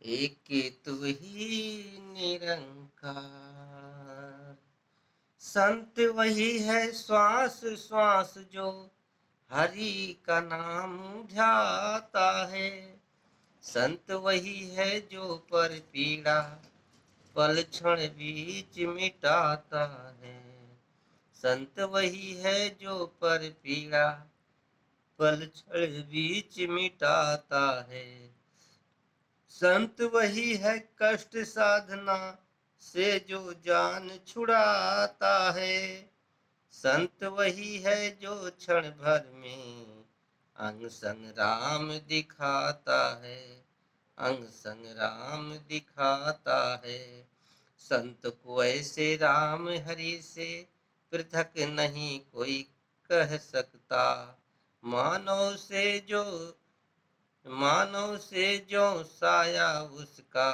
एक तू ही निरंकार। संत वही है श्वास श्वास जो हरि का नाम ध्याता है। संत वही है जो पर पीड़ा पल क्षण बीच मिटाता है। संत वही है जो पर पीड़ा पल क्षण बीच मिटाता है। संत वही है कष्ट साधना से जो जान छुड़ाता है। संत वही है जो क्षण भर में अंग संग राम दिखाता है। अंग संग राम दिखाता है। संत को ऐसे राम हरि से पृथक नहीं कोई कह सकता। मानव से जो मानव से जो साया उसका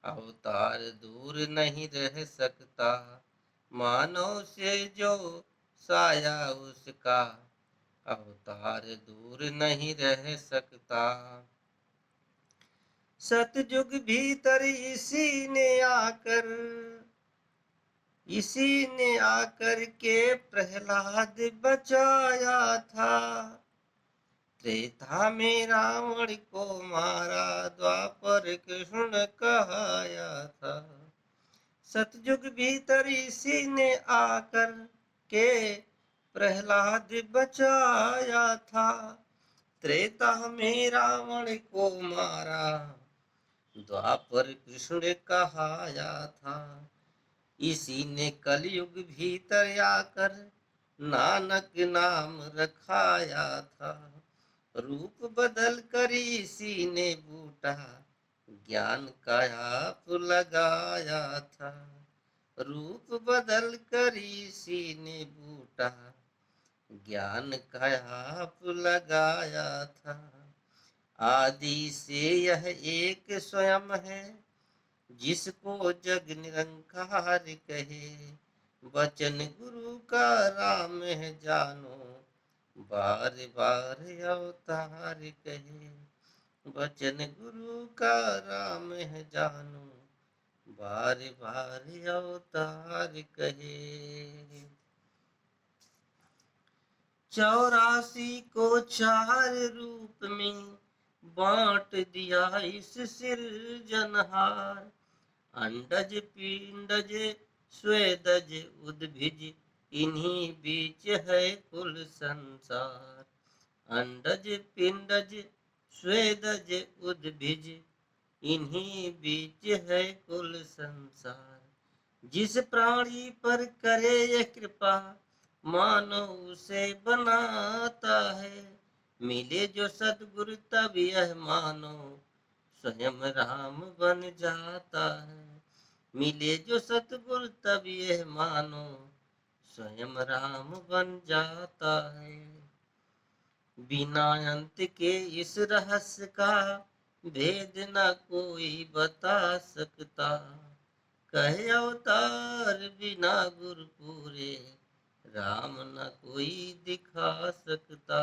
अवतार दूर नहीं रह सकता। मानव से जो साया उसका अवतार दूर नहीं रह सकता। सतयुग भीतर इसी ने आकर के प्रहलाद बचाया था। त्रेता में रावण को मारा, द्वापर कृष्ण कहाया था। सतयुग भीतर इसी ने आकर के प्रहलाद बचाया था। त्रेता में रावण को मारा, द्वापर कृष्ण कहाया था। इसी ने कलयुग भीतर आकर नानक नाम रखाया था। रूप बदल कर इसी ने बूटा ज्ञान का आप लगाया था। रूप बदल कर इसी ने बूटा ज्ञान का आप लगाया था। आदि से यह एक स्वयं है जिसको जग निरंकार कहे। वचन गुरु का राम है जानो, बार बार अवतार कहे। वचन गुरु का राम है जानो, बार बार अवतार कहे। 84 को 4 रूप में बांट दिया इस सिरजनहार। अंडज पिंडज स्वेदज उद्भिज इन्हीं बीच है कुल संसार। अंडज पिंडज स्वेदज उद्भिज इन्हीं बीच है कुल संसार। जिस प्राणी पर करे यह कृपा मानो उसे बनाता है। मिले जो सद्गुरु तब यह मानो स्वयं राम बन जाता है। मिले जो सतगुरु तब यह मानो स्वयं राम बन जाता है। बिना अंत के इस रहस्य का भेद न कोई बता सकता। कहे अवतार बिना गुरु पूरे राम न कोई दिखा सकता।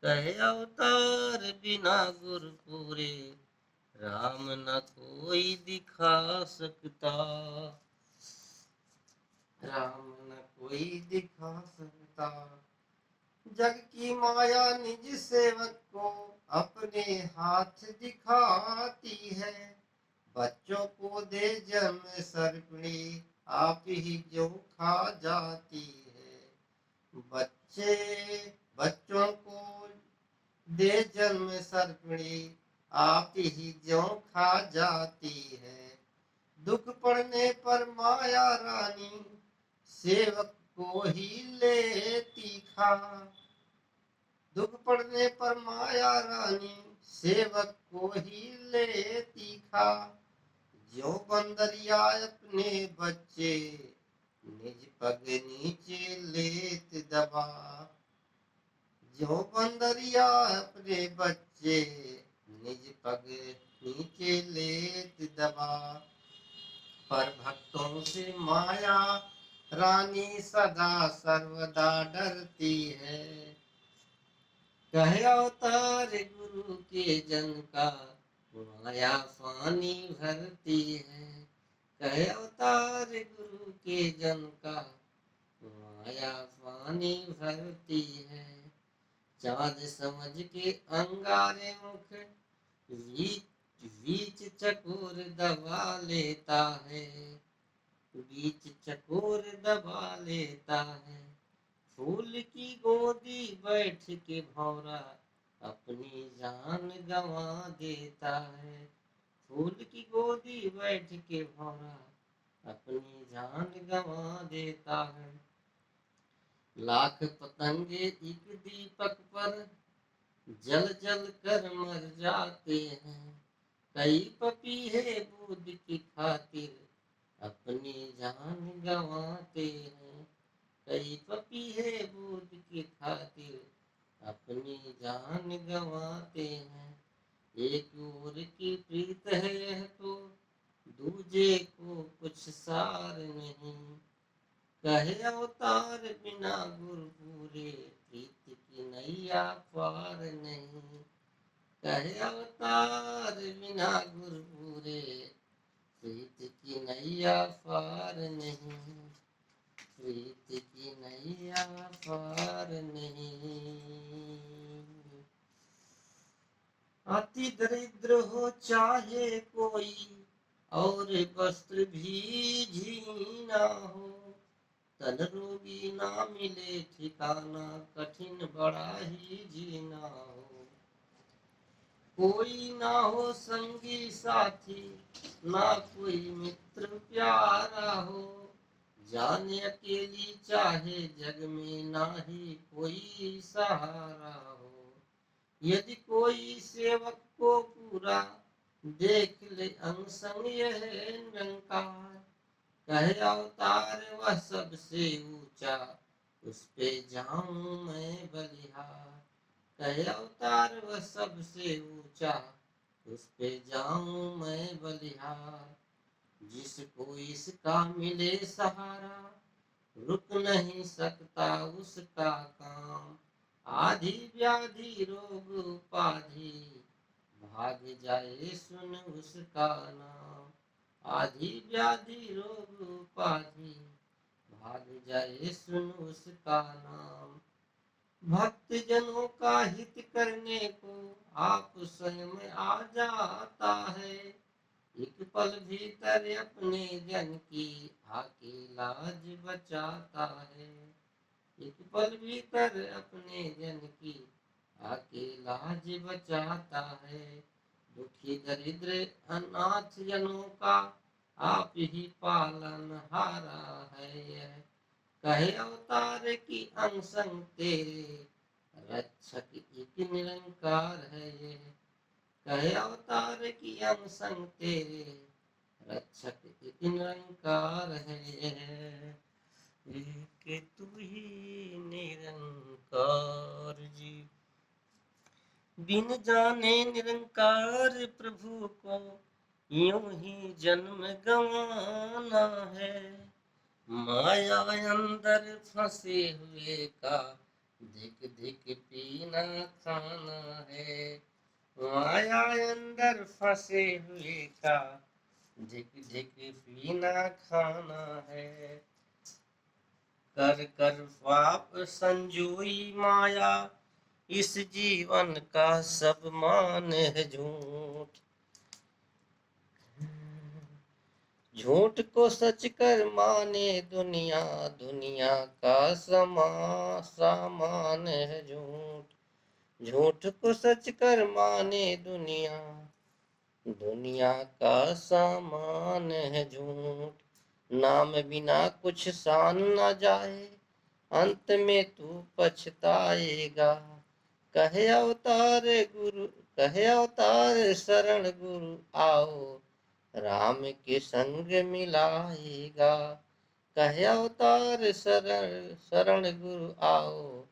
कहे अवतार बिना गुरु पूरे राम न कोई दिखा सकता। राम न कोई दिखा सकता। जग की माया निज सेवक को अपने हाथ दिखाती है। बच्चों को दे जन्म सर्पणी आप ही जो खा जाती है। बच्चों को दे जन्म सर्पणी आप ही जो खा जाती है। दुख पड़ने पर माया रानी सेवक को ही लेती खा। दुख पड़ने पर माया रानी सेवक को ही लेती खा। जो बंदरिया अपने बच्चे निज पग नीचे लेत दबा। जो बंदरिया अपने बच्चे निज पग नीचे लेत दबा। पर भक्तों से माया रानी सदा सर्वदा डरती है। कहे अवतार गुरु के जन का माया फानी भरती है, कहे अवतार गुरु के जन का। माया फानी भरती है, चाँद समझ के अंगारे मुख, बीच चकोर दबा लेता है, बीच चकोर दबा लेता है। फूल की गोदी बैठ के भौरा अपनी जान गंवा देता है। फूल की गोदी बैठ के भौरा अपनी जान गंवा देता है। लाख पतंगे एक दीपक पर जल जल कर मर जाते हैं। कई पपीहे दूध की खातिर अपनी जान गंवाते हैं। कई पपीहे दूध की खातिर अपनी जान गंवाते हैं। एक ओर की प्रीत है यह तो दूजे को कुछ सार नहीं। कहे अवतार बिना गुरु पूरे, प्रीत की नैया पार नहीं। कहे अवतार बिना गुरु पूरे, प्रीत की नैया पार नहीं। प्रीत की नैया पार नहीं। अति दरिद्र हो चाहे कोई और वस्त्र भी झीना हो, तन रोगी ना मिले ठिकाना, कठिन बड़ा ही जीना हो। कोई ना हो संगी साथी, ना कोई मित्र प्यारा हो, जाने अकेली चाहे जग में ना ही कोई सहारा हो। यदि कोई सेवक को पूरा देख ले अंग संग यह निरंकार, कहे अवतार वह सबसे ऊंचा, उस पे जाऊं मैं बलिहार। कहे अवतार वह सबसे ऊंचा, उस पे जाऊं मैं बलिहार। जिसको इसका मिले सहारा, रुक नहीं सकता उसका काम। आधी व्याधि रोग उपाधि, भाग जाए सुन उसका नाम। आधी व्याधि रोग उपाधि, भाग जाए सुन उसका नाम। भक्त जनों का हित करने को आप स्वयं आ जाता है। एक पल भीतर अपने जन की आके लाज बचाता है। एक पल भीतर अपने जन की आके लाज बचाता है। दुखी दरिद्र अनाथ जनों का आप ही पालन हारा है। कहे अवतार की अंग संग तेरे, रक्षक एक निरंकार है ये। कहे अवतार की अंग संग तेरे, रक्षक एक निरंकार है ये। एक तू ही निरंकार जी। बिन जाने निरंकार प्रभु को, यूं ही जन्म गंवाना है। माया अंदर फंसे हुए का, धिक धिक पीना खाना है। माया अंदर फंसे हुए का, धिक धिक पीना खाना है। कर कर पाप संजोई माया, इस जीवन का सब मान है झूठ। झूठ को सच कर माने दुनिया, दुनिया का सामान है झूठ। झूठ को सच कर माने दुनिया, दुनिया का सामान है झूठ। नाम बिना कुछ सान न जाए, अंत में तू पछताएगा। कहे अवतार गुरु, कहे अवतार शरण गुरु आओ, राम के संग मिलाएगा। कहे अवतार शरण गुरु आओ,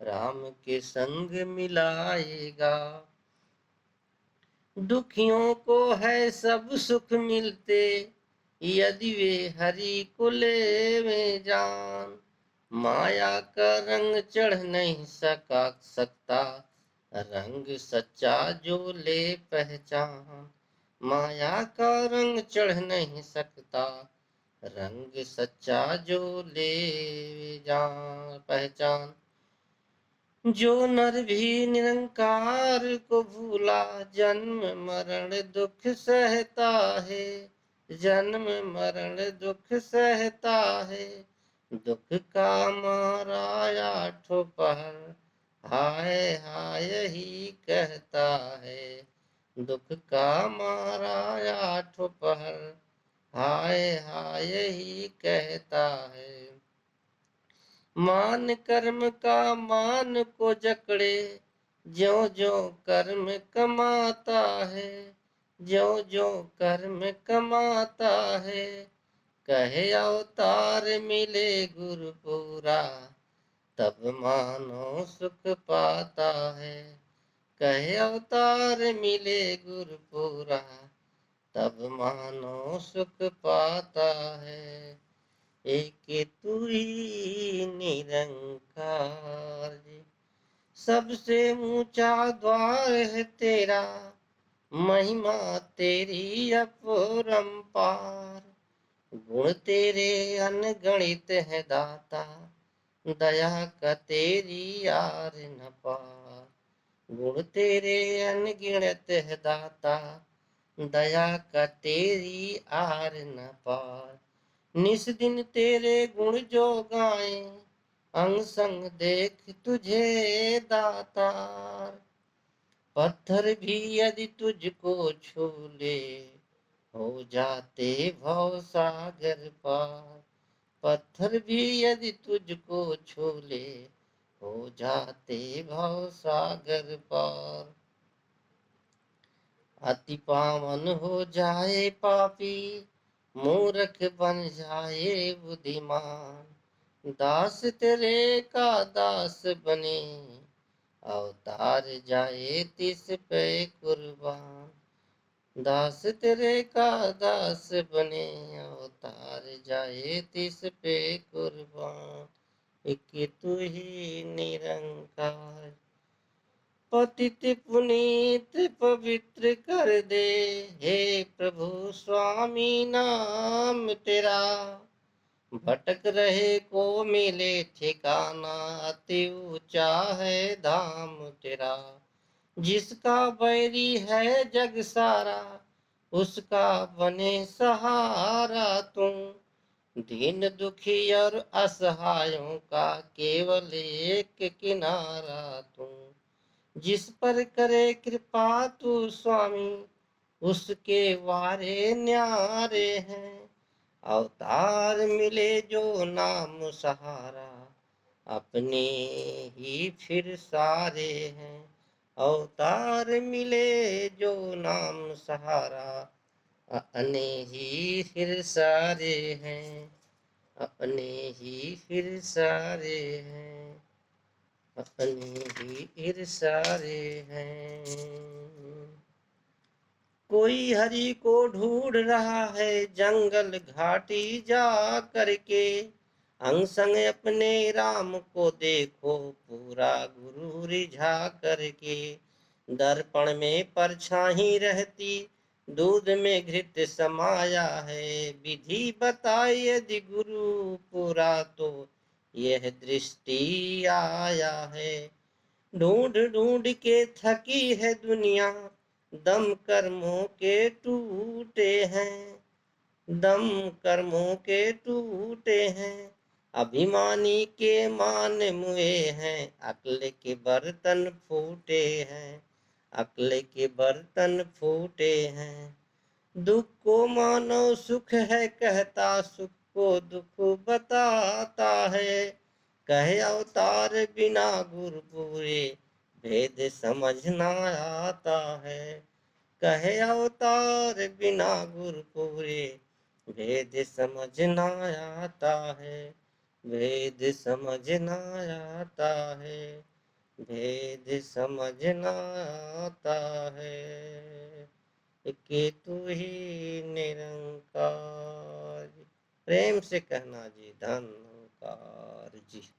राम के संग मिलाएगा। दुखियों को है सब सुख मिलते, यदि वे हरि को ले जान। माया का रंग चढ़ नहीं सकता, रंग सच्चा जो ले पहचान, माया का रंग चढ़ नहीं सकता। रंग सच्चा जो ले जान पहचान, जो नर भी निरंकार को भूला, जन्म मरण दुख सहता है। जन्म मरण दुख सहता है, दुख का मारा आठों पहर, हाय हाय ही कहता है। दुख का मारा आठों पहर, हाय हाय ही कहता है। मान कर्म का मान को जकड़े, ज्यों ज्यों कर्म कमाता है। ज्यों ज्यों कर्म कमाता है, कहे अवतार मिले गुरु पूरा, तब मानो सुख पाता है। कहे अवतार मिले गुरु पूरा, तब मानो सुख पाता है। एक तू ही निरंकार, सबसे ऊंचा द्वार है तेरा, महिमा तेरी अपरंपार। गुण तेरे अनगणित है दाता, दया का तेरी यार न पार। गुण तेरे अनगिनत है दाता, दया का तेरी आर न पार। निस दिन तेरे गुण जो गाए, अंग संग देख तुझे दातार। पत्थर भी यदि तुझको छू ले, हो जाते भव सागर पार। पत्थर भी यदि तुझको छू ले, हो जाते भव सागर पार। अति पावन हो जाए पापी, मूर्ख बन जाए बुद्धिमान। दास तेरे का दास बने, अवतार जाए तिस पे कुर्बान। दास तेरे का दास बने, अवतार जाए तिस पे कुर्बान। एक तू ही निरंकार, पतित पुनीत पवित्र कर दे। हे प्रभु स्वामी नाम तेरा, भटक रहे को मिले ठिकाना। अति ऊंचा है धाम तेरा, जिसका बैरी है जग सारा, उसका बने सहारा तुम। दीन दुखी और असहायों का केवल एक किनारा तुम। जिस पर करे कृपा तू स्वामी, उसके वारे न्यारे हैं। अवतार मिले जो नाम सहारा, अपने ही फिर सारे हैं। अवतार मिले जो नाम सहारा, अपने ही फिर सारे हैं। अपने ही फिर सारे हैं, अपने ही इरसारे हैं। कोई हरि को ढूंढ रहा है जंगल घाटी जा करके, अंग संग अपने राम को देखो पूरा गुरु रिझा करके। दर्पण में परछाई रहती, दूध में घृत समाया है। विधि बताए यदि गुरु पूरा, तो यह दृष्टि आया है। ढूंढ ढूंढ के थकी है दुनिया, दम कर्मों के टूटे हैं। दम कर्मों के टूटे हैं, अभिमानी के मान मुए हैं। अक्ल के बर्तन फूटे हैं, अक्ल के बर्तन फूटे हैं। दुख को मानव सुख है कहता, सुख को दुख बताता है। कहे अवतार बिना गुरु पूरे, भेद समझ ना आता है। कहे अवतार बिना गुरु पूरे, भेद समझ ना आता है। भेद समझ ना आता है, भेद समझ ना आता है। कि तू ही निरंकार। प्रेम से कहना जी, धन्यकार जी।